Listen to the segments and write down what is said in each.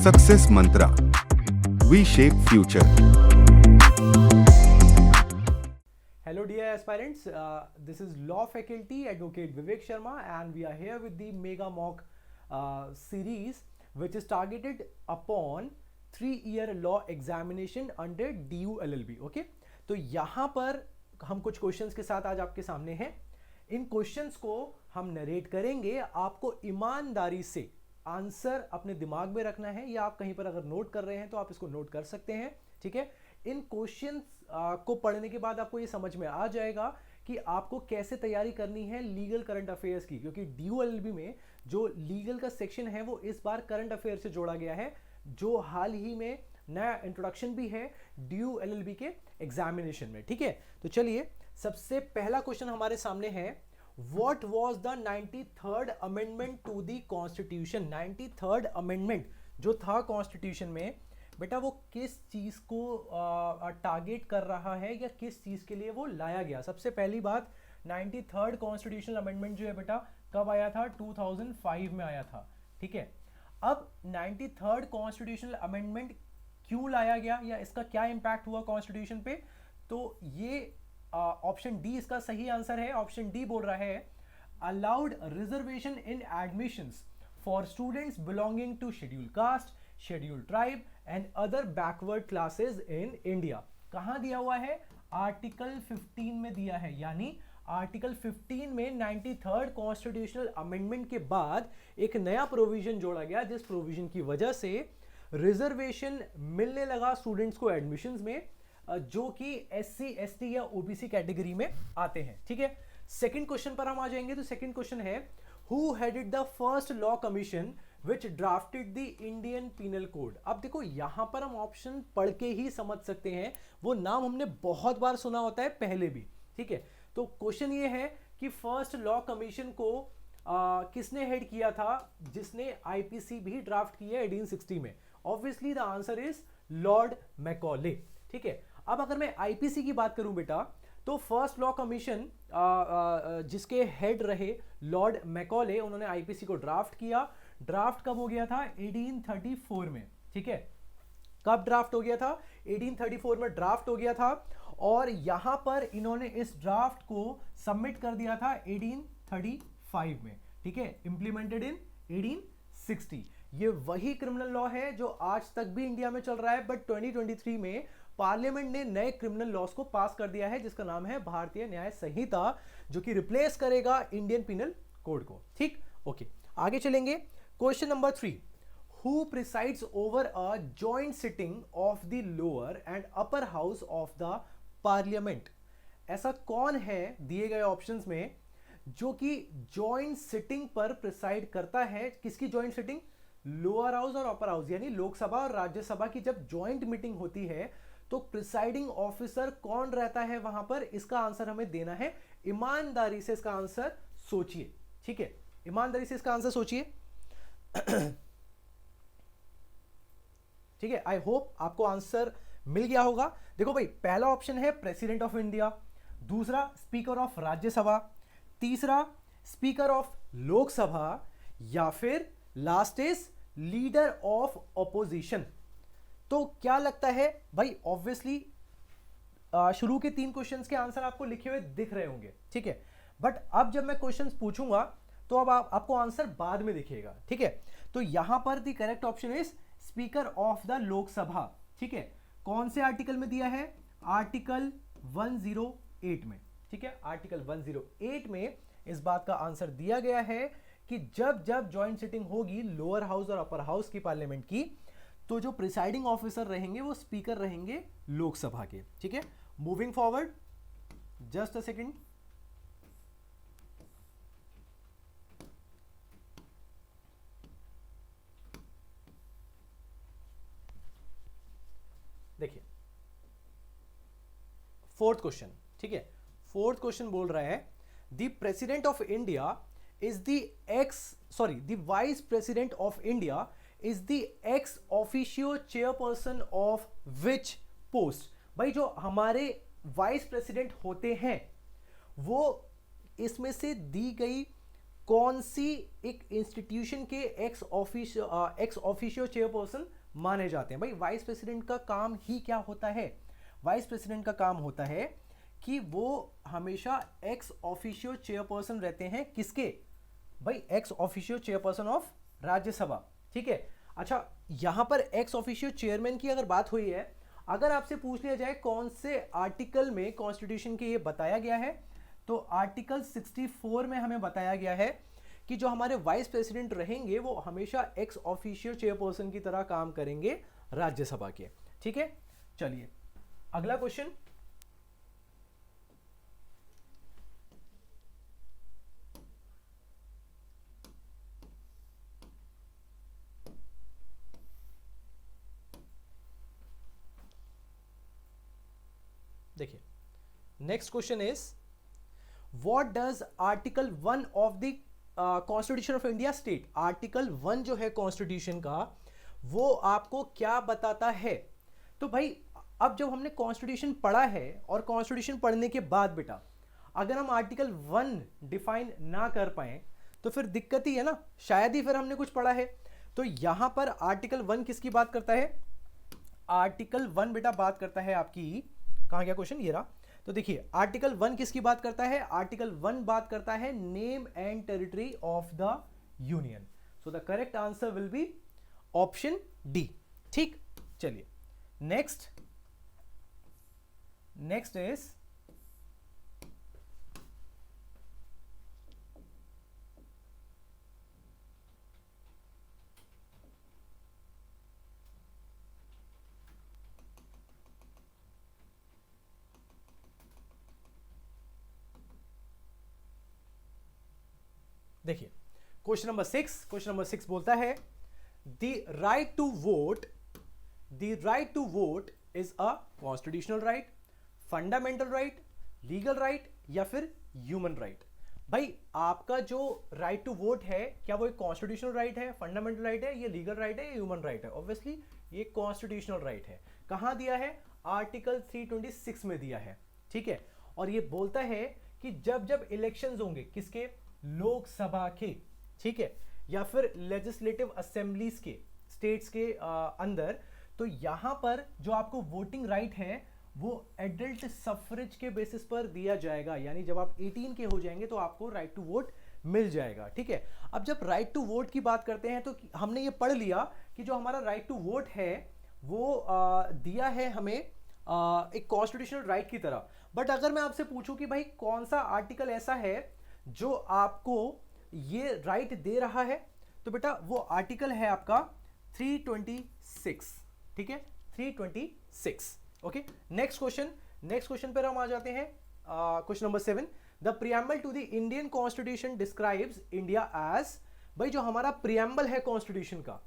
Success Mantra, V shape future. Hello dear aspirants, this is Law Faculty Advocate Vivek Sharma and we are here with the Mega Mock series which is targeted upon 3-year law examination under DU LLB. Okay? तो यहाँ पर हम कुछ questions के साथ आज आपके सामने हैं. इन क्वेश्चंस को हम नरेट करेंगे. आपको ईमानदारी से आंसर अपने दिमाग में रखना है या आप कहीं पर अगर नोट कर रहे हैं तो आप इसको नोट कर सकते हैं. ठीक है. इन क्वेश्चंस को पढ़ने के बाद आपको ये समझ में आ जाएगा कि आपको कैसे तैयारी करनी है लीगल करंट अफेयर्स की, क्योंकि DULLB में जो लीगल का सेक्शन है वो इस बार करंट अफेयर से जोड़ा गया है, जो हाल ही में नया इंट्रोडक्शन भी है DULLB के एग्जामिनेशन में. ठीक है. तो चलिए सबसे पहला क्वेश्चन हमारे सामने है, What was the 93rd amendment to the Constitution? 93rd amendment जो था कॉन्स्टिट्यूशन में, बेटा वो किस चीज को टारगेट कर रहा है या किस चीज के लिए वो लाया गया. सबसे पहली बात, 93rd कॉन्स्टिट्यूशनल अमेंडमेंट जो है बेटा कब आया था? 2005 में आया था. ठीक है. अब 93rd कॉन्स्टिट्यूशनल अमेंडमेंट क्यों लाया गया या इसका क्या इंपैक्ट हुआ कॉन्स्टिट्यूशन पे? तो ये ऑप्शन डी इसका सही आंसर है. ऑप्शन डी बोल रहा है allowed reservation in admissions for students belonging to schedule caste, schedule tribe and other backward classes in India. कहां दिया हुआ है? आर्टिकल 15 में दिया है. यानी आर्टिकल 15 में 93rd कॉन्स्टिट्यूशनल अमेंडमेंट के बाद एक नया प्रोविजन जोड़ा गया, जिस प्रोविजन की वजह से रिजर्वेशन मिलने लगा स्टूडेंट्स को एडमिशंस में जो कि SC, ST या OBC कैटेगरी में आते हैं. ठीक है. सेकंड क्वेश्चन पर हम आ जाएंगे. तो सेकंड क्वेश्चन है, who headed the first law commission which drafted the Indian Penal Code? अब देखो यहां पर हम ऑप्शन पढ़ के ही समझ सकते हैं, वो नाम हमने बहुत बार सुना होता है पहले भी. ठीक है. तो क्वेश्चन ये है कि फर्स्ट लॉ कमीशन को किसने हेड किया था, जिसने IPC भी ड्राफ्ट किया है 1860 में? Obviously the answer is Lord Macaulay. ठीक है. अब अगर मैं IPC की बात करूं बेटा, तो फर्स्ट लॉ कमीशन जिसके हेड रहे लॉर्ड मैकॉले, उन्होंने IPC को ड्राफ्ट किया. ड्राफ्ट कब हो गया था? 1834 में. ठीक है. कब ड्राफ्ट हो गया था? 1834 में ड्राफ्ट हो गया था. और यहां पर इन्होंने इस ड्राफ्ट को सबमिट कर दिया था 1835 में. ठीक है. Implemented in 1860. ये वही क्रिमिनल लॉ है जो आज तक भी इंडिया में चल रहा है, बट 2023 में पार्लियामेंट ने नए क्रिमिनल लॉस को पास कर दिया है, जिसका नाम है भारतीय न्याय संहिता, जो कि रिप्लेस करेगा इंडियन पिनल कोड को. ठीक. ओके. आगे चलेंगे. Question number 3, who presides over a joint sitting of the lower and upper house of the parliament? ऐसा कौन है दिए गए ऑप्शंस में जो कि जॉइंट सिटिंग पर प्रिसाइड करता है? किसकी जॉइंट सिटिंग? लोअर हाउस और अपर हाउस, यानी लोकसभा और राज्यसभा की जब जॉइंट मीटिंग होती है तो प्रिसाइडिंग ऑफिसर कौन रहता है वहां पर? इसका आंसर हमें देना है. ईमानदारी से इसका आंसर सोचिए. ठीक है. ईमानदारी से इसका आंसर सोचिए. ठीक है. आई होप आपको आंसर मिल गया होगा. देखो भाई, पहला ऑप्शन है प्रेसिडेंट ऑफ इंडिया, दूसरा स्पीकर ऑफ राज्यसभा, तीसरा स्पीकर ऑफ लोकसभा, या फिर last is leader of opposition. तो क्या लगता है भाई? ऑब्वियसली शुरू के 3 क्वेश्चंस के आंसर आपको लिखे हुए दिख रहे होंगे. ठीक है. बट अब जब मैं क्वेश्चंस पूछूंगा तो अब आपको आंसर बाद में दिखेगा. ठीक है. तो यहां पर the correct option is speaker of the Lok Sabha. ठीक है. कौन से आर्टिकल में दिया है? आर्टिकल 108 में. ठीक है. आर्टिकल 108 में इस बात का आंसर दिया गया है कि जब जब ज्वाइंट सिटिंग होगी लोअर हाउस और अपर हाउस की पार्लियामेंट की, तो जो प्रिसाइडिंग ऑफिसर रहेंगे वो स्पीकर रहेंगे लोकसभा के. ठीक है. Moving forward, just a second. देखिए फोर्थ क्वेश्चन. ठीक है. फोर्थ क्वेश्चन बोल रहा है the president of India is the vice president of India is the ex officio chairperson of which post? भाई जो हमारे वाइस प्रेसिडेंट होते हैं वो इसमें से दी गई कौन सी एक इंस्टीट्यूशन के एक्स ऑफिशियो चेयरपर्सन माने जाते हैं? भाई वाइस प्रेसिडेंट का काम ही क्या होता है? वाइस प्रेसिडेंट का काम होता है कि वो हमेशा एक्स ऑफिशियो चेयरपर्सन रहते हैं। किसके? भाई ex officio chairperson of Rajya Sabha. ठीक है। अच्छा, यहां पर एक्स ऑफिशियो चेयरमैन की अगर बात हुई है, अगर आपसे पूछ लिया जाए कौन से आर्टिकल में कॉन्स्टिट्यूशन के ये बताया गया है, तो आर्टिकल 64 में हमें बताया गया है कि जो हमारे वाइस प्रेसिडेंट रहेंगे वो हमेशा एक्स ऑफिशियो चेयरपर्सन की तरह काम करेंगे राज्यसभा के। ठीक है, चलिए अगला क्वेश्चन। देखिए, next question is what does article 1 of the constitution of India state? Article 1 जो है कॉन्स्टिट्यूशन का, वो आपको क्या बताता है? तो भाई अब जब हमने कॉन्स्टिट्यूशन पढ़ा है, और कॉन्स्टिट्यूशन पढ़ने के बाद बेटा अगर हम आर्टिकल 1 डिफाइन ना कर पाए तो फिर दिक्कत ही है ना, शायद ही फिर हमने कुछ पढ़ा है। तो यहां पर आर्टिकल 1 किसकी बात करता है? आर्टिकल 1 बेटा बात करता है आपकी, कहां गया क्वेश्चन, ये रहा। तो देखिए आर्टिकल 1 किसकी बात करता है? आर्टिकल 1 बात करता है name and territory of the union. So the correct answer will be option D. ठीक, चलिए नेक्स्ट इज देखिए क्वेश्चन नंबर 6 बोलता है the right to vote is a constitutional right, fundamental right, legal right या फिर ह्यूमन राइट? भाई आपका जो राइट टू वोट है, क्या वो एक कॉन्स्टिट्यूशनल राइट है, फंडामेंटल राइट है, ये लीगल राइट है, ह्यूमन राइट है? ऑब्वियसली ये कॉन्स्टिट्यूशनल राइट है। कहां दिया है? आर्टिकल 326 में दिया है। ठीक है, और ये बोलता है कि जब जब इलेक्शंस होंगे, किसके? लोकसभा के, ठीक है, या फिर लेजिस्लेटिव असेंबलीज के, स्टेट्स के अंदर, तो यहां पर जो आपको वोटिंग राइट है वो एडल्ट सफरेज के बेसिस पर दिया जाएगा। यानी जब आप 18 के हो जाएंगे तो आपको राइट टू वोट मिल जाएगा। ठीक है, अब जब राइट टू वोट की बात करते हैं तो हमने ये पढ़ लिया कि जो हमारा राइट टू वोट है वो दिया है हमें एक कॉन्स्टिट्यूशनल राइट की तरह। बट अगर मैं आपसे पूछूं कि भाई कौन सा आर्टिकल ऐसा है जो आपको ये राइट दे रहा है, तो बेटा वो आर्टिकल है आपका 326। ठीक है, 326। ओके, नेक्स्ट क्वेश्चन पर हम आ जाते हैं। Question number 7, the preamble to the Indian constitution describes India as. भाई जो हमारा प्रियम्बल है कॉन्स्टिट्यूशन का,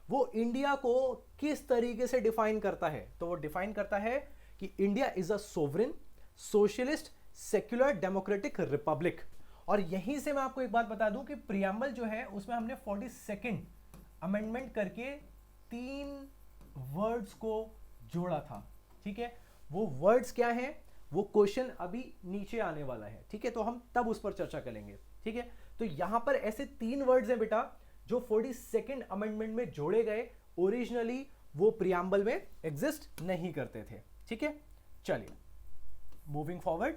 वो इंडिया को किस तरीके से डिफाइन करता है? तो वो डिफाइन करता है कि India is a sovereign, socialist, secular, democratic Republic. और यहीं से मैं आपको एक बात बता दूं कि प्रियम्बल जो है उसमें हमने 42nd अमेंडमेंट करके 3 वर्ड्स को जोड़ा था। ठीक है, वो वर्ड्स क्या हैं वो क्वेश्चन अभी नीचे आने वाला है। ठीक है, तो हम तब उस पर चर्चा करेंगे। ठीक है, तो यहां पर ऐसे 3 वर्ड्स हैं बेटा जो 42nd अमेंडमेंट में जोड़े गए, ओरिजिनली वो प्रियम्बल में एग्जिस्ट नहीं करते थे। ठीक है, चलिए moving forward.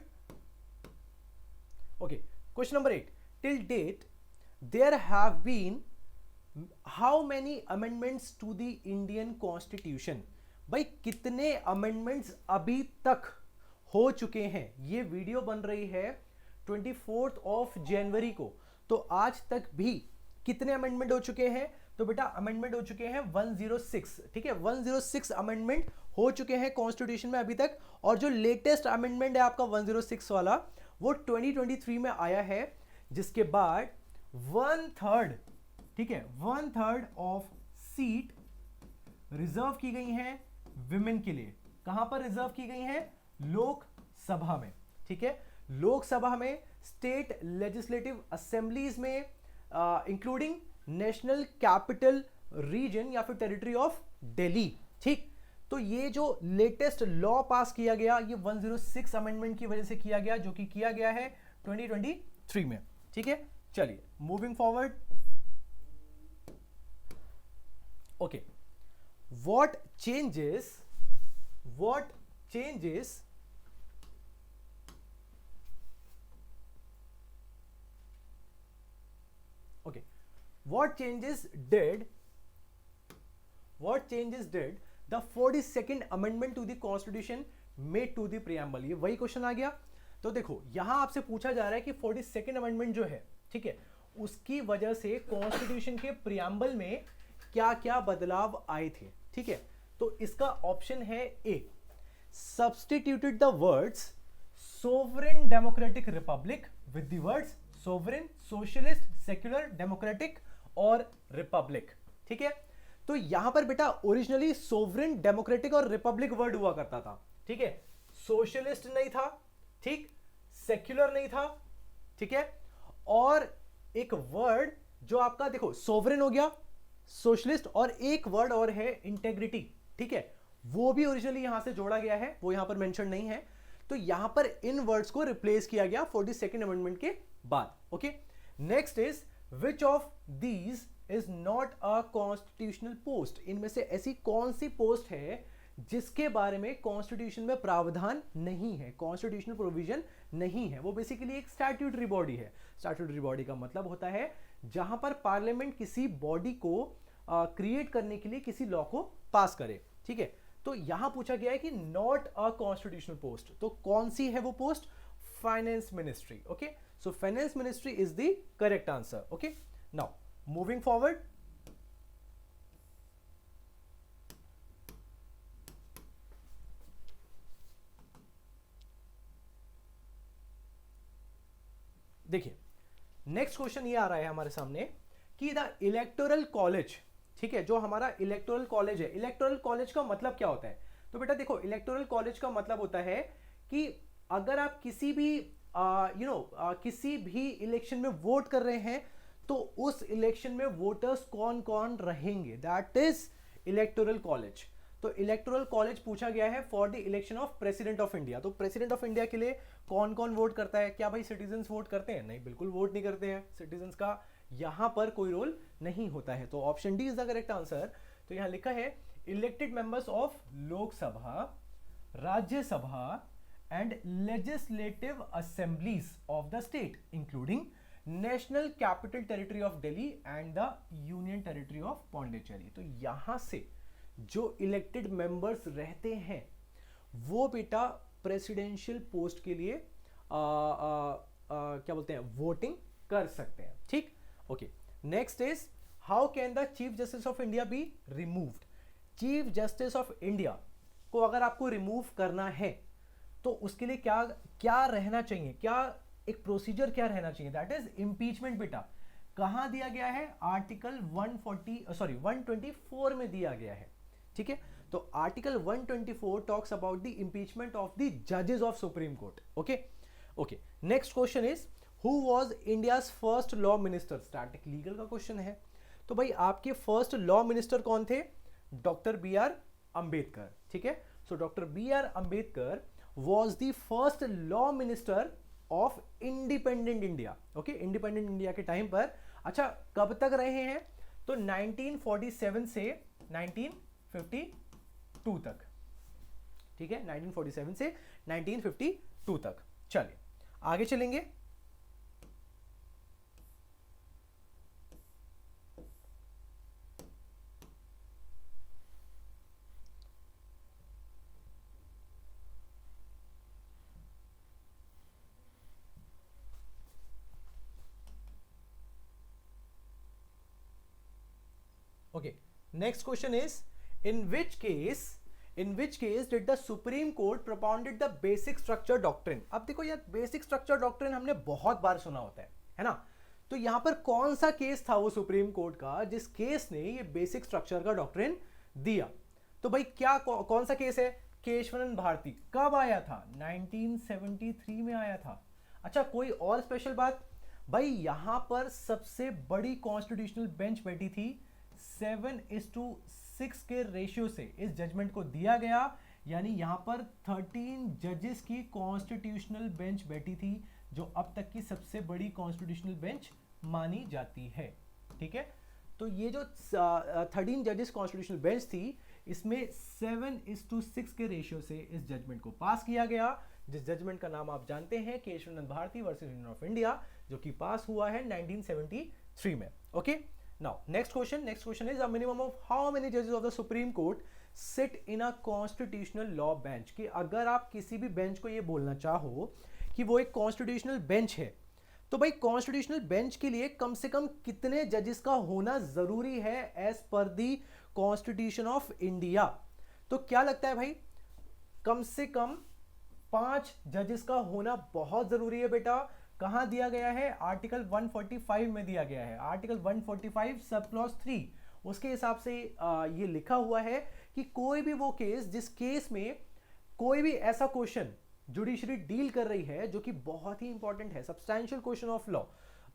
Okay, question number 8, till date there have been how many amendments to the Indian constitution? भाई कितने अमेंडमेंट्स अभी तक हो चुके हैं? ये वीडियो बन रही है 24 जनवरी को, तो आज तक भी कितने अमेंडमेंट हो चुके हैं? तो बेटा अमेंडमेंट हो चुके हैं 106। ठीक है, 106 अमेंडमेंट हो चुके हैं कॉन्स्टिट्यूशन में अभी तक। और जो लेटेस्ट अमेंडमेंट है आपका 106 वाला, वो 2023 में आया है, जिसके बाद 1/3, ठीक है, 1/3 ऑफ सीट रिजर्व की गई हैं विमेन के लिए। कहां पर रिजर्व की गई हैं? लोकसभा में। ठीक है, लोकसभा में, स्टेट लेजिस्लेटिव असेंबलीज में, इंक्लूडिंग नेशनल कैपिटल रीजन या फिर टेरिटरी ऑफ दिल्ली। ठीक, तो ये जो लेटेस्ट लॉ पास किया गया, ये 106 अमेंडमेंट की वजह से किया गया, जो कि किया गया है 2023 में। ठीक है, चलिए moving forward. Okay, what changes okay what changes did the 42nd amendment to the constitution made to the preamble? ये वही क्वेश्चन आ गया. तो देखो यहां आपसे पूछा जा रहा है कि 42nd अमेंडमेंट जो है, ठीक है, उसकी वजह से कॉन्स्टिट्यूशन के प्रियम्बल में क्या क्या बदलाव आए थे. ठीक है, तो इसका ऑप्शन है a, substituted the words sovereign democratic republic with the words sovereign socialist secular democratic और रिपब्लिक. ठीक है, तो यहां पर बेटा ओरिजिनली सोवरेन डेमोक्रेटिक और रिपब्लिक वर्ड हुआ करता था. ठीक है, सोशलिस्ट नहीं था, ठीक, सेक्युलर नहीं था, ठीक है, और एक वर्ड जो आपका देखो सोवरेन हो गया, सोशलिस्ट, और एक वर्ड और है इंटेग्रिटी. ठीक है, वो भी ओरिजिनली यहां से जोड़ा गया है, वो यहां पर मेंशन नहीं है. तो यहां पर इन वर्ड्स को रिप्लेस किया गया 42nd अमेंडमेंट के बाद. Okay, next is which of these is not a constitutional post? इनमें से ऐसी कौन सी पोस्ट है जिसके बारे में कॉन्स्टिट्यूशन में प्रावधान नहीं है, कॉन्स्टिट्यूशनल प्रोविजन नहीं है? वो बेसिकली एक स्टैट्यूटरी बॉडी है. स्टैट्यूटरी बॉडी का मतलब होता है जहां पर पार्लियामेंट किसी बॉडी को क्रिएट करने के लिए किसी लॉ को पास करे. ठीक है, तो यहां पूछा गया है कि नॉट अ कॉन्स्टिट्यूशनल पोस्ट, तो कौन सी है वो post? Finance ministry. Okay, so finance ministry is the correct answer. Okay, now moving forward. देखिए नेक्स्ट क्वेश्चन ये आ रहा है हमारे सामने कि द इलेक्टोरल कॉलेज, ठीक है, जो हमारा इलेक्टोरल कॉलेज है, इलेक्टोरल कॉलेज का मतलब क्या होता है? तो बेटा देखो इलेक्टोरल कॉलेज का मतलब होता है कि अगर आप किसी भी किसी भी इलेक्शन में वोट कर रहे हैं तो उस इलेक्शन में वोटर्स कौन कौन रहेंगे, दैट इज इलेक्टोरल कॉलेज. तो इलेक्टोरल कॉलेज पूछा गया है for the election of president of India. तो प्रेसिडेंट ऑफ इंडिया के लिए कौन कौन वोट करता है? क्या भाई सिटीजन्स वोट करते हैं? नहीं, बिल्कुल वोट नहीं करते हैं. सिटीजन्स का यहां पर कोई रोल नहीं होता है. तो option D is the correct answer. तो यहां लिखा है elected members of Lok Sabha, Rajya Sabha and legislative assemblies of the state including national capital territory of Delhi and the union territory of Pondicherry. तो यहां से जो इलेक्टेड मेंबर्स रहते हैं वो बेटा प्रेसिडेंशियल पोस्ट के लिए क्या बोलते हैं, वोटिंग कर सकते हैं. ठीक, okay. Next is how can the chief justice of India be removed? Chief justice of India को अगर आपको रिमूव करना है तो उसके लिए क्या क्या रहना चाहिए, क्या एक प्रोसीजर क्या रहना चाहिए? That is impeachment. बेटा कहां दिया गया है? आर्टिकल 124 में दिया गया है. ठीक है, तो article 124 talks about the impeachment of the जजेस of supreme court. Okay, okay. Next question is who was India's first law minister? Static legal का क्वेश्चन है. तो भाई आपके फर्स्ट लॉ मिनिस्टर कौन थे? Doctor B R Ambedkar. ठीक है, so doctor B R Ambedkar was the first law minister of independent India. Okay, independent India के टाइम पर. अच्छा, कब तक रहे हैं? तो 1947 से 1952 तक. ठीक है, 1947 से 1952 तक. चलिए आगे चलेंगे. Okay, next question is in which case did the Supreme Court propounded the basic structure doctrine? अब देखो यार बेसिक स्ट्रक्चर डॉक्ट्रिन हमने बहुत बार सुना होता है ना? तो यहां पर कौन सा केस था वो सुप्रीम कोर्ट का जिस केस ने ये बेसिक स्ट्रक्चर का डॉक्ट्रिन दिया? तो भाई क्या कौन सा केस है? केशवानंद भारती. कब आया था? 1973 में आया था. अच्छा, कोई और स्पेशल बात? भाई यहां पर सबसे बड़ी कॉन्स्टिट्यूशनल बेंच बैठी थी. 7:6 के रेशियो से इस जजमेंट को दिया गया, यानी यहां पर 13 जजेस की कॉन्स्टिट्यूशनल बेंच बैठी थी, जो अब तक की सबसे बड़ी कॉन्स्टिट्यूशनल बेंच मानी जाती है। ठीक है, तो ये जो 13 जजेस कॉन्स्टिट्यूशनल बेंच थी, इसमें 7:6 के रेशियो से इस जजमेंट को पास किया गया, जिस जजमेंट का नाम आप जानते हैं, Kesavananda Bharati versus union of India, जो कि पास हुआ है 1973 में। Okay, now next question is a minimum of how many जजेस of the supreme court sit in a constitutional law bench. कि अगर आप किसी भी बेंच को ये बोलना चाहो कि वो एक कॉन्स्टिट्यूशनल बेंच है, तो भाई कॉन्स्टिट्यूशनल बेंच के लिए कम से कम कितने जजेस का होना जरूरी है as per the constitution of India. तो क्या लगता है भाई, कम से कम 5 जजेस का होना बहुत जरूरी है बेटा। कहां दिया गया है? आर्टिकल 145 में दिया गया है, आर्टिकल 145 सब क्लॉज 3। उसके हिसाब से ये लिखा हुआ है कि कोई भी वो केस जिस केस में कोई भी ऐसा क्वेश्चन जुडिशरी डील कर रही है जो कि बहुत ही इंपॉर्टेंट है, सब्सटैंशियल क्वेश्चन ऑफ लॉ,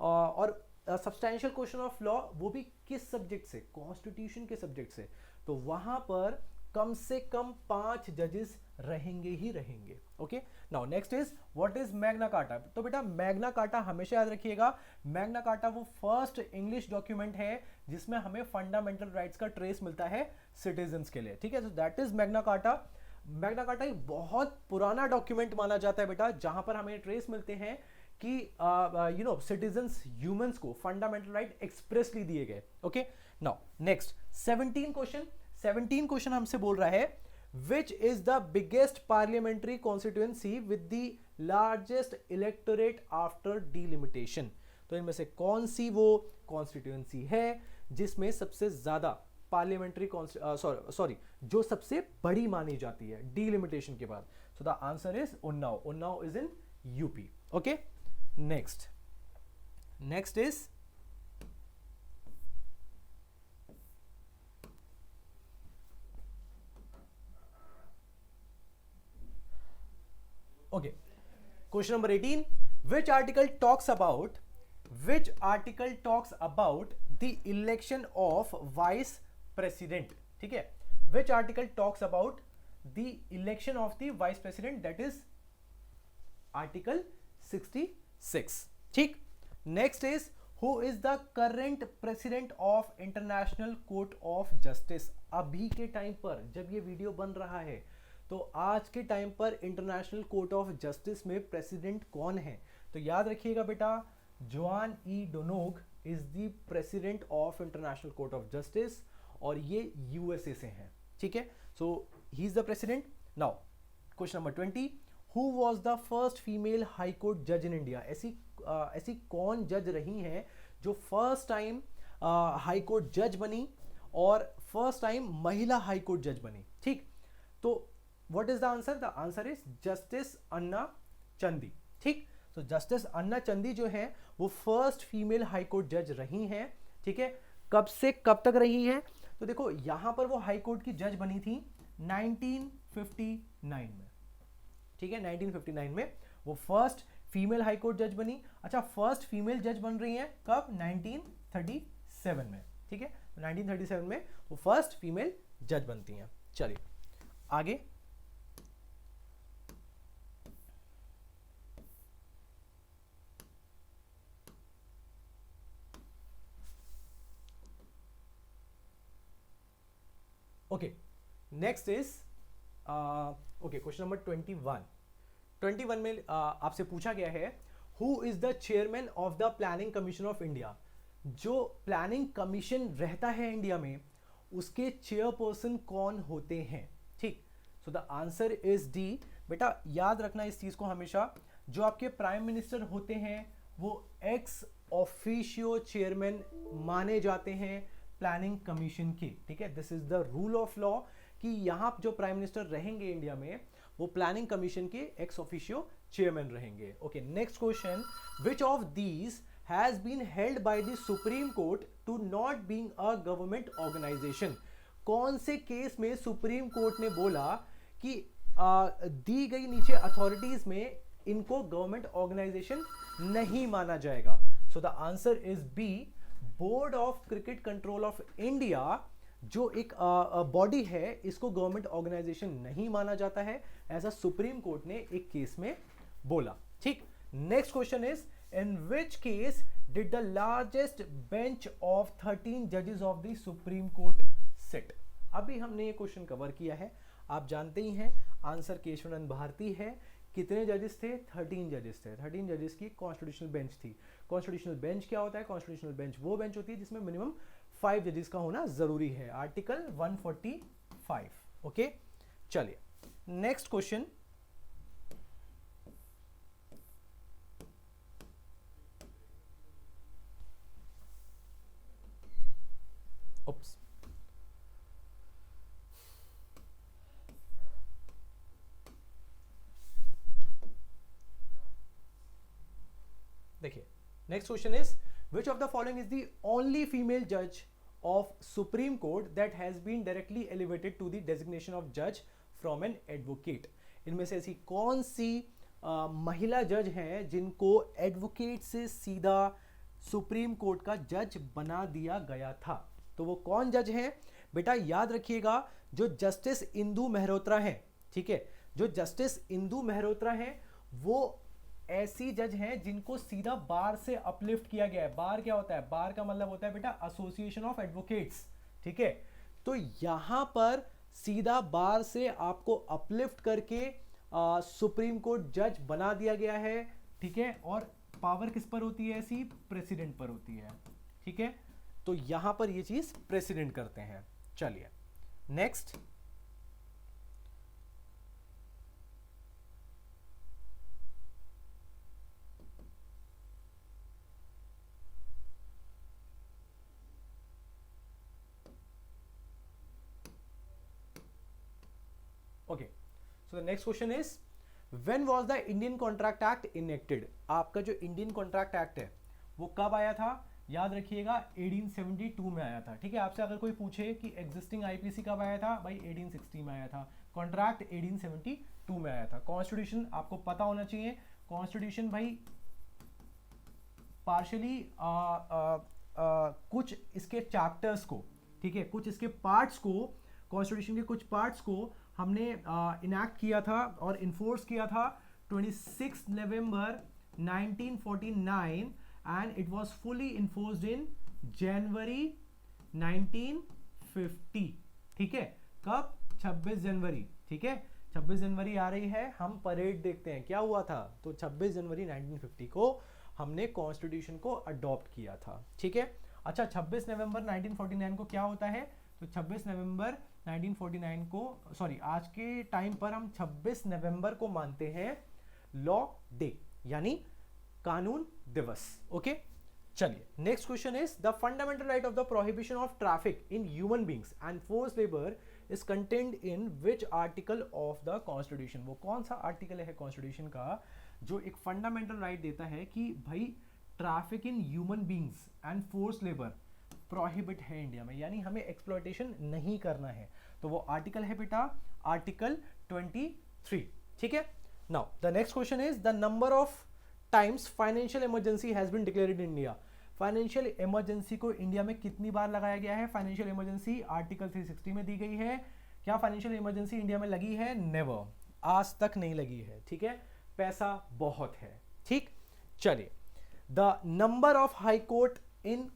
और सब्सटैंशियल क्वेश्चन ऑफ लॉ वो भी किस सब्जेक्ट से? कॉन्स्टिट्यूशन के सब्जेक्ट से। तो वहां पर कम से कम 5 जजेस रहेंगे ही रहेंगे। Okay, now next is what is Magna carta. तो बेटा मैग्ना कार्टा हमेशा याद रखिएगा, मैग्ना कार्टा वो फर्स्ट इंग्लिश डॉक्यूमेंट है जिसमें हमें फंडामेंटल राइट्स का ट्रेस मिलता है सिटीजन्स के लिए। ठीक है, so that is Magna Carta. Magna carta एक बहुत पुराना डॉक्यूमेंट माना जाता है बेटा, जहां पर हमें ट्रेस मिलते हैं कि सिटीजन्स ह्यूमंस को फंडामेंटल राइट एक्सप्रेसली दिए गए। ओके, नाउ नेक्स्ट 17 क्वेश्चन हमसे बोल रहा है which is the biggest parliamentary constituency with the largest electorate after delimitation. तो इनमें से कौन सी वो कॉन्स्टिट्यूएंसी है जिसमें सबसे ज्यादा पार्लियामेंट्री सॉरी जो सबसे बड़ी मानी जाती है डिलिमिटेशन के बाद? सो the answer is Unnao. Unnao is in UP. Okay, next is okay, question number 18, which article talks about the election of vice president? ठीक है, which article talks about the election of the vice president? that is article 66. ठीक, next is who is the current president of international court of justice? अभी के time पर जब ये video बन रहा है तो आज के टाइम पर इंटरनेशनल कोर्ट ऑफ जस्टिस में प्रेसिडेंट कौन है? तो याद रखिएगा बेटा, Joan E Donoghue is the president of international court of justice और ये यूएसए से हैं। ठीक है, so he is the president. Now question number 20, who was the first female high court जज इन इंडिया? ऐसी कौन जज रही हैं जो फर्स्ट टाइम हाई कोर्ट जज बनी और फर्स्ट टाइम महिला हाई कोर्ट जज बनी? ठीक, तो What is the answer? The answer is Justice अन्ना चंदी। ठीक, तो जस्टिस अन्ना चंदी जो है वो फर्स्ट फीमेल हाई कोर्ट जज रही हैं। ठीक है, कब से कब तक रही हैं? तो देखो यहां पर वो हाई कोर्ट की जज बनी थी 1959 में। ठीक है, 1959 में वो फर्स्ट फीमेल हाई कोर्ट जज बनी। अच्छा, फर्स्ट फीमेल जज बन रही हैं कब? 1937 में। ठीक है, 1937 में वो फर्स्ट फीमेल जज बनती हैं। चलिए आगे, okay, next is okay question number 21 में आपसे पूछा गया है who is the chairman of the planning commission of India? जो प्लानिंग कमीशन रहता है इंडिया में उसके चेयरपर्सन कौन होते हैं? ठीक, सो द आंसर इज डी। बेटा याद रखना इस चीज को हमेशा, जो आपके प्राइम मिनिस्टर होते हैं वो एक्स ऑफिशियो चेयरमैन माने जाते हैं प्लानिंग कमीशन की। ठीक है, this is the rule of law कि यहां जो प्राइम मिनिस्टर रहेंगे इंडिया में वो प्लानिंग कमीशन के एक्स ऑफिशियो चेयरमैन रहेंगे। Okay, next question, which of these has been held by the supreme court to not being a government organisation? कौन से केस में सुप्रीम कोर्ट ने बोला कि दी गई नीचे अथॉरिटीज में इनको गवर्नमेंट ऑर्गेनाइजेशन नहीं माना जाएगा? So the answer is B, board of cricket control of India जो एक बॉडी है इसको गवर्नमेंट ऑर्गेनाइजेशन नहीं माना जाता है, ऐसा सुप्रीम कोर्ट ने एक केस में बोला। ठीक, next question is in which case did the largest bench of 13 जजेस of the supreme court sit? अभी हमने ये क्वेश्चन कवर किया है, आप जानते ही हैं आंसर केशवानंद भारती है। कितने जजेस थे? 13 जजेस थे। 13 जजेस की कॉन्स्टिट्यूशनल बेंच थी। कॉन्स्टिट्यूशनल बेंच क्या होता है? कॉन्स्टिट्यूशनल बेंच वो बेंच होती है जिसमें मिनिमम 5 जजेस का होना जरूरी है, आर्टिकल 145। ओके, चलिए नेक्स्ट क्वेश्चन। Oops. देखिए next question is which of the following is the only female जज of supreme court that has been directly elevated to the designation of जज फ्रॉम एन एडवोकेट? इनमें से ऐसी कौन सी महिला जज हैं जिनको एडवोकेट से सीधा सुप्रीम कोर्ट का जज बना दिया गया था? तो वो कौन जज हैं बेटा? याद रखिएगा, जो जस्टिस इंदु मेहरोत्रा हैं, ठीक है, जो जस्टिस इंदु मेहरोत्रा हैं वो ऐसी जज हैं जिनको सीधा बार से अपलिफ्ट किया गया है। बार क्या होता है? बार का मतलब होता है बेटा एसोसिएशन ऑफ एडवोकेट्स, ठीक है। तो यहां पर सीधा बार से आपको अपलिफ्ट करके सुप्रीम कोर्ट जज बना दिया गया है, ठीक है। और पावर किस पर होती है? ऐसी प्रेसिडेंट पर होती है, ठीक है। तो यहां पर ये चीज प्रेसिडेंट करते हैं। चलिए next, okay, so the next question is when was the Indian contract act enacted? आपका जो इंडियन कॉन्ट्रैक्ट एक्ट है वो कब आया था? याद रखिएगा 1872 में आया था, ठीक है। आपसे अगर कोई पूछे कि एग्जिस्टिंग आईपीसी कब आया था, भाई 1860 में आया था। कॉन्ट्रैक्ट 1872 में आया था। कॉन्स्टिट्यूशन आपको पता होना चाहिए, कॉन्स्टिट्यूशन भाई पार्शली कुछ इसके चैप्टर्स को, ठीक है, कुछ इसके पार्ट्स को, कॉन्स्टिट्यूशन के कुछ पार्ट्स को हमने इनैक्ट किया था और इन्फोर्स किया था 26 नवंबर 1949 and it was fully enforced in January 1950, ठीक है। कब? 26 जनवरी, ठीक है। 26 जनवरी आ रही है, हम परेड देखते हैं क्या हुआ था। तो 26 जनवरी 1950 को हमने कॉन्स्टिट्यूशन को अडॉप्ट किया था, ठीक है। अच्छा, 26 नवंबर 1949 को क्या होता है? तो 26 नवंबर 1949 को, सॉरी, आज के टाइम पर हम 26 नवंबर को मानते हैं लॉ डे, यानी कानून दिवस। ओके, चलिए next question is the fundamental right of the prohibition of traffic in human beings and force labour is contained in which article of the constitution? वो कौन सा आर्टिकल है कॉन्स्टिट्यूशन का जो एक फंडामेंटल राइट देता है कि भाई traffic in human beings and force labour prohibit है इंडिया में, यानी हमें एक्सप्लॉयटेशन नहीं करना है। तो वो आर्टिकल है बेटा आर्टिकल 23, ठीक है। Now the next question is the number of times financial emergency has been declared in India? Financial emergency को इंडिया में कितनी बार लगाया गया है? फाइनेंशियल इमरजेंसी आर्टिकल 360 में दी गई है। क्या फाइनेंशियल इमरजेंसी इंडिया में लगी है? नेवर, आज तक नहीं लगी है, ठीक है। पैसा बहुत है, ठीक। चलिए the number of high court in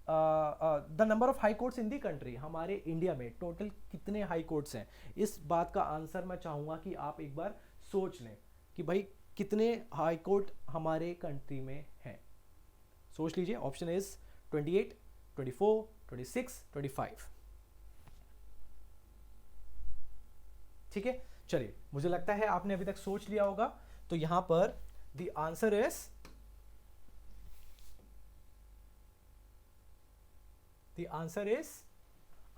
the number of high courts in the country, हमारे इंडिया में टोटल कितने हाई कोर्ट्स हैं? इस बात का आंसर मैं चाहूंगा कि आप एक बार सोच लें कि भाई कितने हाई कोर्ट हमारे कंट्री में हैं। सोच लीजिए, ऑप्शन इज 28, 24, 26, 25, ठीक है। चलिए, मुझे लगता है आपने अभी तक सोच लिया होगा, तो यहां पर the answer is, the answer is,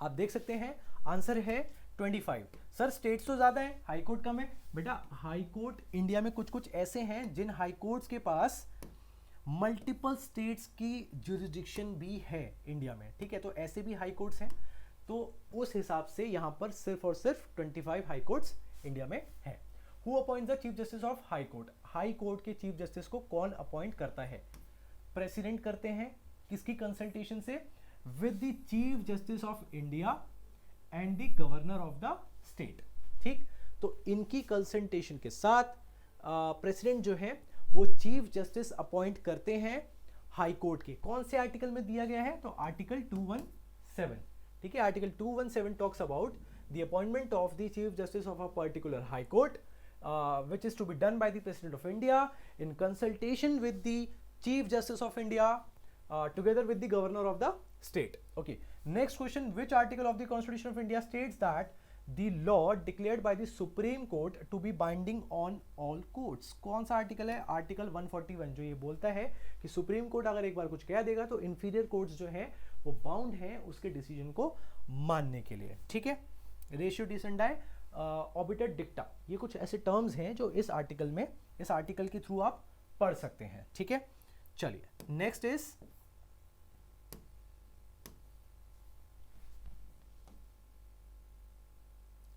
आप देख सकते हैं आंसर है 25। सर स्टेट्स तो ज्यादा है, हाई कोर्ट कम है। बेटा हाई कोर्ट इंडिया में कुछ कुछ ऐसे हैं जिन हाई कोर्ट्स के पास मल्टीपल स्टेट्स की जुरिडिक्शन भी है इंडिया में, ठीक है। तो ऐसे भी हाई कोर्ट्स हैं, तो उस हिसाब से यहां पर सिर्फ और सिर्फ 25 हाई कोर्ट्स इंडिया में है। Who appoints the chief justice of high court? High court के चीफ जस्टिस को कौन अपॉइंट करता है? प्रेसिडेंट करते हैं। किसकी कंसल्टेशन से? With the chief justice of India and the governor of the state, ठीक। तो इनकी कंसल्टेशन के साथ प्रेसिडेंट जो है वो चीफ जस्टिस अपॉइंट करते हैं हाई कोर्ट के कौन से आर्टिकल में दिया गया है? तो आर्टिकल 217, ठीक है। Article 217 talks about the appointment of the chief justice of a particular high court which is to be done by the President of India in consultation with the Chief Justice of India together with the Governor of the state. Okay. Next question, which article of the Constitution of India states that the law declared by the Supreme Court to be binding on all courts? कौन सा article है? Article 141 जो ये बोलता है कि supreme court अगर एक बार कुछ कह देगा तो इंफीरियर कोर्ट्स जो है वो बाउंड है उसके डिसीजन को मानने के लिए, ठीक है। रेशियो डिसेंडाई ऑबिटर डिक्टा, ये कुछ ऐसे टर्म्स हैं जो इस आर्टिकल के थ्रू आप पढ़ सकते हैं, ठीक है। चलिए next is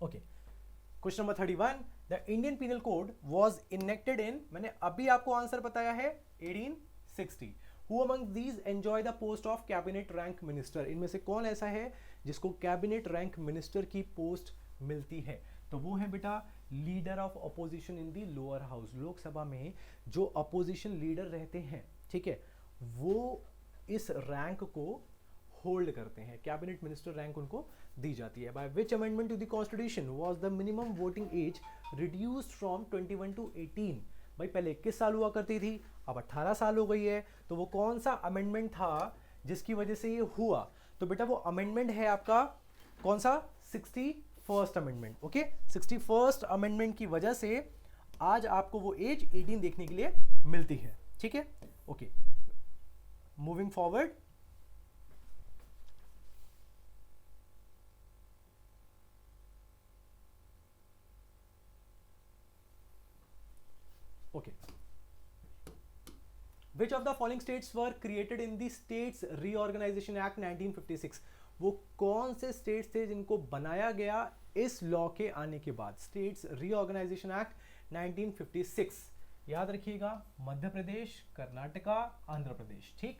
okay, question number 31, the Indian penal code was enacted in, मैंने अभी आपको आंसर बताया है 1860। Who among these enjoy the post of cabinet rank minister? इनमें से कौन ऐसा है जिसको कैबिनेट रैंक मिनिस्टर की पोस्ट मिलती है? तो वो है बेटा leader of opposition in the lower house. Lok Sabha में जो अपोजिशन लीडर रहते हैं, ठीक है, वो इस रैंक को होल्ड करते हैं। कैबिनेट मिनिस्टर रैंक उनको दी जाती है। By which amendment to the constitution was the minimum voting age reduced from 21 to 18? भाई पहले 21 साल हुआ करती थी, अब 18 साल हो गई है। तो वो कौन सा अमेंडमेंट था जिसकी वजह से ये हुआ? तो बेटा वो अमेंडमेंट है आपका कौन सा? 61st amendment. Okay, 61st amendment की वजह से आज आपको वो एज 18 देखने के लिए मिलती है, ठीक है। Okay, moving forward, okay, which of the following states were created in the States Reorganization Act 1956? वो कौन से स्टेट्स थे जिनको बनाया गया इस लॉ के आने के बाद? स्टेट्स रीऑर्गेनाइजेशन एक्ट 1956, याद रखिएगा, मध्य प्रदेश, कर्नाटका, आंध्र प्रदेश, ठीक।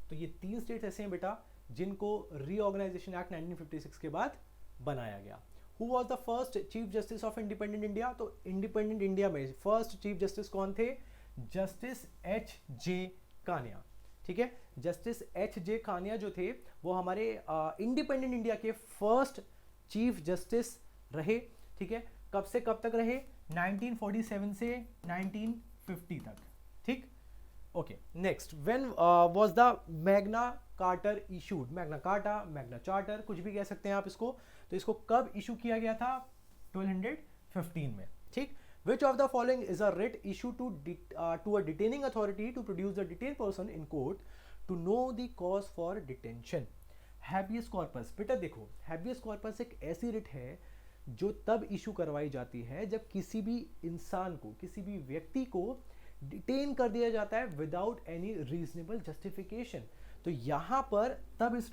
तो ये 3 स्टेट्स ऐसे हैं बेटा जिनको रीऑर्गेनाइजेशन एक्ट 1956 के बाद बनाया गया। Who was the first chief justice of independent India? तो इंडिपेंडेंट इंडिया में फर्स्ट चीफ जस्टिस कौन थे? Justice H.J. कानिया, ठीक है। Justice H.J. कानिया जो थे वो हमारे इंडिपेंडेंट इंडिया के फर्स्ट चीफ जस्टिस रहे, ठीक है। कब से कब तक रहे? 1947 से 1950 तक, ठीक। Okay, next, when was the Magna Carta issued? Magna Carta, Magna charter, कुछ भी कह सकते हैं आप इसको। तो इसको कब इशू किया गया था? 1215 में, ठीक। Which of the following is a writ issued to a detaining authority to produce the detained person in court to know the cause for detention? Habeas corpus, बेटा देखो, habeas corpus एक ऐसी रिट है जो तब इशू करवाई जाती है जब किसी भी इंसान को, किसी भी व्यक्ति को डिटेन कर दिया जाता है विदाउट एनी रीजनेबल जस्टिफिकेशन। तो यहाँ पर तब इस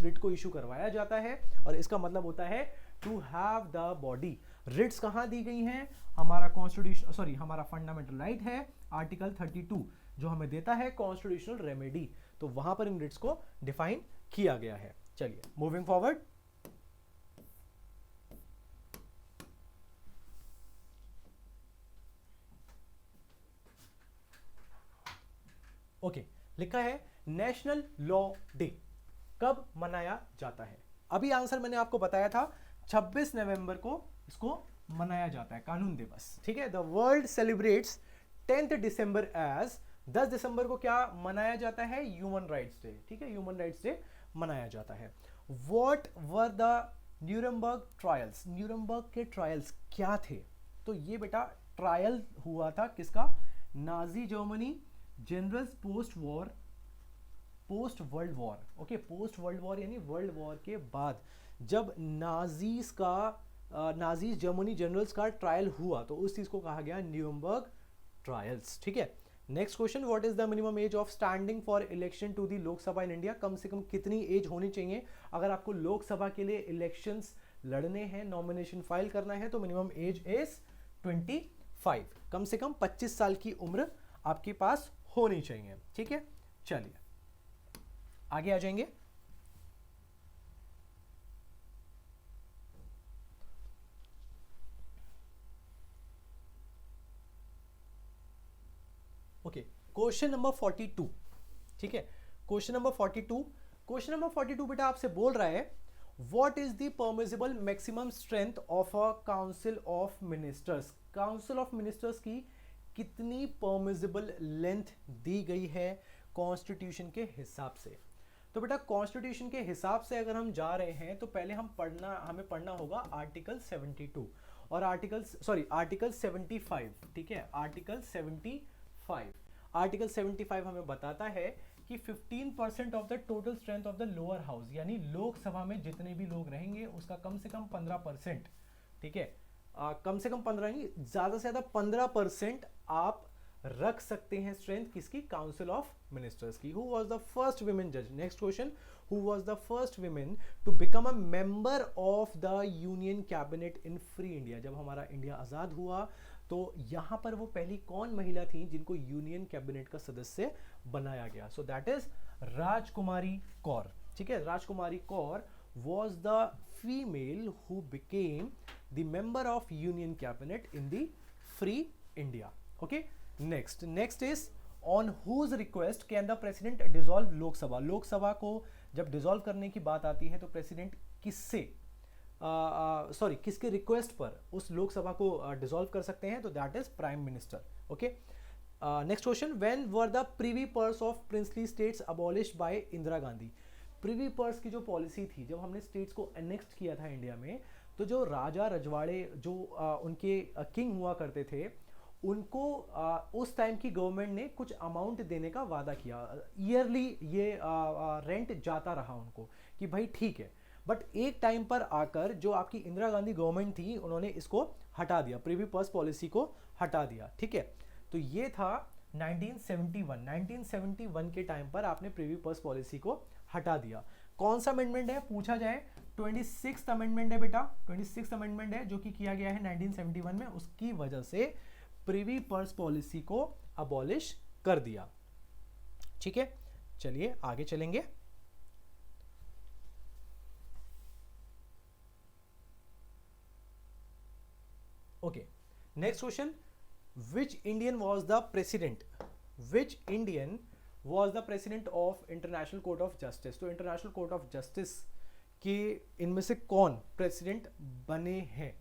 रिट को इशू करवाया जाता है और इसका मतलब होता है to have the body. Writs कहाँ दी गई हैं? हमारा कॉन्स्टिट्यूशन, सॉरी, हमारा फंडामेंटल राइट है आर्टिकल 32 जो हमें देता है कॉन्स्टिट्यूशनल रेमेडी। तो वहां पर इन रिट्स को डिफाइन किया गया है। चलिए मूविंग फॉरवर्ड, ओके, लिखा है नेशनल लॉ डे कब मनाया जाता है? अभी आंसर मैंने आपको बताया था 26 नवंबर को इसको मनाया जाता है, कानून दिवस, ठीक है। The world celebrates 10th December as, 10 दिसंबर को क्या मनाया जाता है? ह्यूमन राइट्स डे, ठीक है, ह्यूमन राइट्स डे मनाया जाता है। What were the Nuremberg trials? Nuremberg के ट्रायल्स क्या थे? तो ये बेटा ट्रायल हुआ था किसका? Nazi Germany generals post world war, okay, post world war यानी वर्ल्ड वॉर के बाद जब नाजीज जर्मनी जनरल्स का ट्रायल हुआ तो उस चीज को कहा गया न्यूरमबर्ग ट्रायल्स, ठीक है। Next question, what is the minimum age of standing for election to the Lok Sabha in India? कम से कम कितनी एज होनी चाहिए अगर आपको लोकसभा के लिए इलेक्शंस लड़ने हैं, नॉमिनेशन फाइल करना है? तो मिनिमम एज इज 25, कम से कम 25 साल की उम्र आपके पास होनी चाहिए, ठीक है। चलिए आगे आ जाएंगे। ओके, क्वेश्चन नंबर 42, ठीक है। क्वेश्चन नंबर 42, क्वेश्चन नंबर 42 बेटा आपसे बोल रहा है what is the permissible maximum strength of a council of ministers. Council of ministers की कितनी परमिसिबल लेंथ दी गई है कॉन्स्टिट्यूशन के हिसाब से। तो बेटा कॉन्स्टिट्यूशन के हिसाब से अगर हम जा रहे हैं तो पहले हमें पढ़ना होगा आर्टिकल 72 और आर्टिकल 75, ठीक है। आर्टिकल 75 हमें बताता है कि 15% of the total strength of the lower house, यानी लोकसभा में जितने भी लोग रहेंगे उसका कम से कम 15%, ठीक है, कम से कम 15 नहीं, ज्यादा से ज्यादा 15% आप रख सकते हैं स्ट्रेंथ किसकी, काउंसिल ऑफ मिनिस्टर्स की। Who was the first women जज, next question, who was the first women to become a member of the union cabinet in free India. जब हमारा इंडिया आजाद हुआ तो यहां पर वो पहली कौन महिला थी जिनको यूनियन कैबिनेट का सदस्य बनाया गया। सो दैट इज राजकुमारी कौर, ठीक है। राजकुमारी Kaur was the female who became the member of union cabinet in the free India. Okay, next is on whose request can the president dissolve Lok Sabha। लोक सभा को जब डिसॉल्व करने की बात आती है तो प्रेसिडेंट किसके रिक्वेस्ट पर उस लोकसभा को डिसॉल्व कर सकते हैं, तो that is prime minister. Okay, next question, when were the privy purse of princely states abolished by Indira Gandhi. Privy purse की जो पॉलिसी थी, जब हमने स्टेट्स को अनेक्स्ट किया था इंडिया में, तो जो राजा रजवाड़े जो उनके किंग हुआ करते थे, उनको उस टाइम की गवर्नमेंट ने कुछ अमाउंट देने का वादा किया, ईयरली ये रेंट जाता रहा उनको कि भाई ठीक है। बट एक टाइम पर आकर जो आपकी इंदिरा गांधी गवर्नमेंट थी उन्होंने इसको हटा दिया, प्रिवी पर्स पॉलिसी को हटा दिया, ठीक है। तो ये था 1971 के टाइम पर आपने प्रिवी पर्स पॉलिसी को हटा दिया। कौन सा अमेंडमेंट है पूछा जाए, 26th अमेंडमेंट है बेटा, 26th अमेंडमेंट है जो कि किया गया है 1971 में, उसकी वजह से प्रिवी पर्स पॉलिसी को अबॉलिश कर दिया, ठीक है। चलिए आगे चलेंगे। Okay, next question, which Indian was the president of international court of justice. तो इंटरनेशनल कोर्ट ऑफ जस्टिस के इनमें से कौन प्रेसिडेंट बने हैं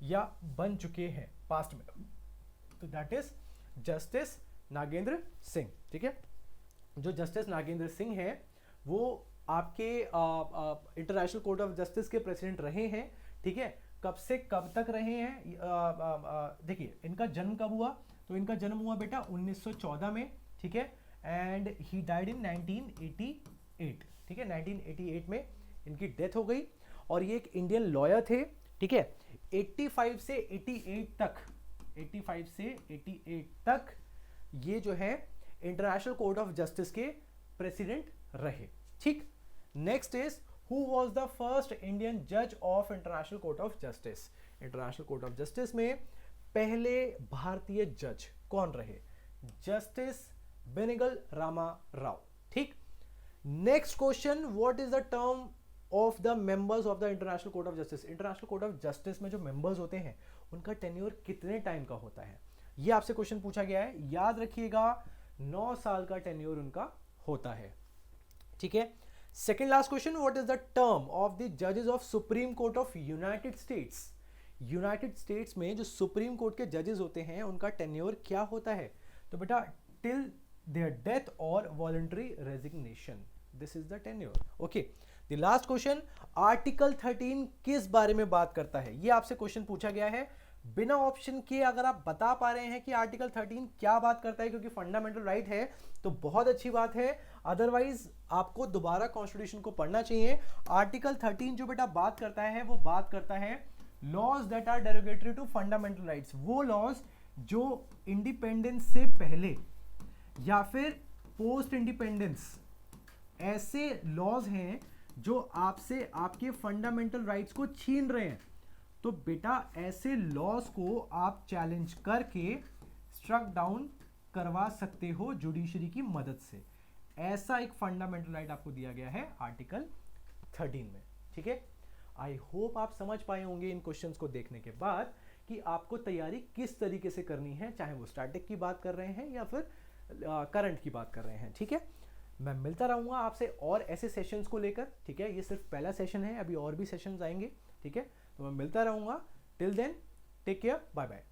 या बन चुके हैं पास्ट में, तो that is justice Nagendra Singh, ठीक है। जो जस्टिस नागेंद्र सिंह है वो आपके इंटरनेशनल कोर्ट ऑफ जस्टिस के प्रेसिडेंट रहे हैं, ठीक है। कब से कब तक रहे हैं, देखिए इनका जन्म कब हुआ, तो इनका जन्म हुआ बेटा 1914 में, ठीक है, एंड ही डाइड इन 1988, ठीक है, 1988 में इनकी डेथ हो गई। और ये एक इंडियन लॉयर थे, ठीक है। 85 से 88 तक ये जो है इंटरनेशनल कोर्ट ऑफ जस्टिस के प्रेसिडेंट रहे, ठीक। Next is Who was the first Indian judge of International Court of Justice? International Court of Justice में पहले भारतीय जज कौन रहे, जस्टिस बेनेगल रामा राव, ठीक। Next question, what is the term of the members of the international court of justice. International court of justice में जो members होते हैं उनका टेन्योर कितने टाइम का होता है, ये आपसे क्वेश्चन पूछा गया है, याद रखिएगा 9 साल का टेन्योर उनका होता है, ठीक है। Second last question, what is the term of the जजेस of supreme court of United States. United States में जो सुप्रीम कोर्ट के जजेस होते हैं उनका टेन्योर क्या होता है, तो बेटा टिल देयर डेथ और voluntary resignation, this is the tenure, okay. The last question, article 13 किस बारे में बात करता है, ये आपसे क्वेश्चन पूछा गया है। बिना ऑप्शन के अगर आप बता पा रहे हैं कि आर्टिकल 13 क्या बात करता है, क्योंकि फंडामेंटल राइट है, तो बहुत अच्छी बात है, अदरवाइज आपको दोबारा कॉन्स्टिट्यूशन को पढ़ना चाहिए। आर्टिकल 13 जो बेटा बात करता है वो बात करता है laws that are derogatory to fundamental rights, वो लॉज जो इंडिपेंडेंस से पहले या फिर पोस्ट इंडिपेंडेंस ऐसे लॉज हैं जो आपसे आपके फंडामेंटल राइट्स को छीन रहे हैं, तो बेटा ऐसे लॉज को आप चैलेंज करके स्ट्रक डाउन करवा सकते हो जुडिशरी की मदद से। ऐसा एक फंडामेंटल राइट आपको दिया गया है आर्टिकल 13 में, ठीक है। आई होप आप समझ पाए होंगे इन क्वेश्चंस को देखने के बाद कि आपको तैयारी किस तरीके से करनी है, चाहे वो स्टैटिक की बात कर रहे हैं या फिर करंट की बात कर रहे हैं, ठीक है। मैं मिलता रहूँगा आपसे और ऐसे सेशंस को लेकर, ठीक है। ये सिर्फ पहला सेशन है, अभी और भी सेशंस आएंगे, ठीक है। तो मैं मिलता रहूँगा। Till then take care, bye bye.